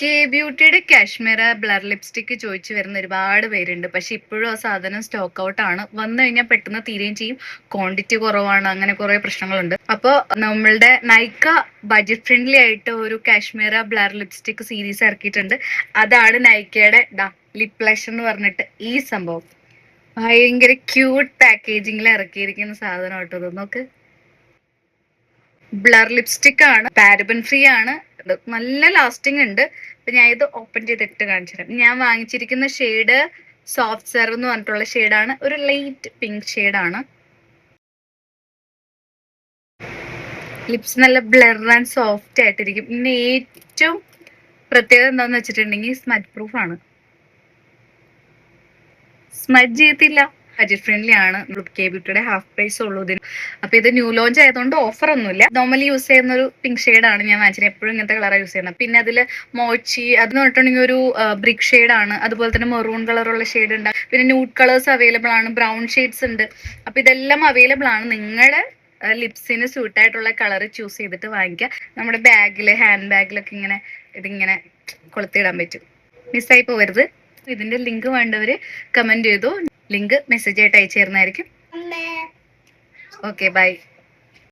K ബ്യൂട്ടിയുടെ Kashmira blur lipstick ചോദിച്ചു വരുന്ന ഒരുപാട് പേരുണ്ട്. പക്ഷെ ഇപ്പോഴും ആ സാധനം സ്റ്റോക്ക് ഔട്ട് ആണ്. വന്നു കഴിഞ്ഞാൽ പെട്ടെന്ന് തീരുകയും ചെയ്യും. ക്വാണ്ടിറ്റി കുറവാണ്. അങ്ങനെ കുറെ പ്രശ്നങ്ങളുണ്ട്. അപ്പോൾ നമ്മളുടെ നൈക്ക ബഡ്ജറ്റ് ഫ്രണ്ട്ലി ആയിട്ട് ഒരു കാശ്മീര ബ്ലർ ലിപ്സ്റ്റിക് സീരീസ് ഇറക്കിയിട്ടുണ്ട്. അതാണ് നൈക്കയുടെ ലിപ് ബ്ലഷ് എന്ന് പറഞ്ഞിട്ട് ഈ സംഭവം. ഭയങ്കര ക്യൂട്ട് പാക്കേജിങ്ങിൽ ഇറക്കിയിരിക്കുന്ന സാധനം കേട്ടോ. ഇത് നോക്ക്, ബ്ലർ ലിപ്സ്റ്റിക് ആണ്, പാരബൻ ഫ്രീ ആണ്, നല്ല ലാസ്റ്റിംഗ് ഉണ്ട്. അപ്പൊ ഞാൻ ഇത് ഓപ്പൺ ചെയ്തിട്ട് കാണിച്ചു തരാം. ഞാൻ വാങ്ങിച്ചിരിക്കുന്ന ഷെയ്ഡ് സോഫ്റ്റ് സെർവ് എന്ന് പറഞ്ഞിട്ടുള്ള ഷെയ്ഡാണ്. ഒരു ലൈറ്റ് പിങ്ക് ഷെയ്ഡാണ്. ലിപ്സ് നല്ല ബ്ലർ ആൻഡ് സോഫ്റ്റ് ആയിട്ടിരിക്കും. പിന്നെ ഏറ്റവും പ്രത്യേകത എന്താന്ന് വെച്ചിട്ടുണ്ടെങ്കിൽ സ്മജ് പ്രൂഫ് ആണ്. സ്മജ് ചെയ്യത്തില്ല. ബഡ്ജറ്റ് ഫ്രണ്ട്ലി ആണ്. കെ ബ്യൂട്ടിയുടെ ഹാഫ് പ്രൈസ് ഉള്ളൂ ഇതിന്. അപ്പൊ ഇത് ന്യൂ ലോഞ്ച് ആയതുകൊണ്ട് ഓഫർ ഒന്നുമില്ല. നോർമലി യൂസ് ചെയ്യുന്ന ഒരു പിങ്ക് ഷെയ്ഡാണ് ഞാൻ വാങ്ങിച്ചത്. എപ്പോഴും ഇങ്ങനത്തെ കളറാണ് യൂസ് ചെയ്യുന്നത്. പിന്നെ അതിൽ മോച്ചി അതെന്ന് പറഞ്ഞിട്ടുണ്ടെങ്കിൽ ഒരു ബ്രിക്ക് ഷെയ്ഡാണ്. അതുപോലെ തന്നെ മെറൂൺ കളറുള്ള ഷെയ്ഡ് ഉണ്ട്. പിന്നെ ന്യൂഡ് കളേഴ്സ് അവൈലബിൾ ആണ്. ബ്രൗൺ ഷെയ്ഡ്സ് ഉണ്ട്. അപ്പൊ ഇതെല്ലാം അവൈലബിൾ ആണ്. നിങ്ങളുടെ ലിപ്സിന് സ്യൂട്ട് ആയിട്ടുള്ള കളർ ചൂസ് ചെയ്തിട്ട് വാങ്ങിക്കുക. നമ്മുടെ ബാഗില് ഹാൻഡ് ബാഗിലൊക്കെ ഇതിങ്ങനെ കൊളുത്തിടാൻ പറ്റും. മിസ്സായി പോകരുത്. ഇതിന്റെ ലിങ്ക് വേണ്ടവര് കമന്റ് ചെയ്തു. ലിങ്ക് മെസ്സേജ് ആയിട്ട് അയച്ചു തരുന്നതായിരിക്കും. Okay, by.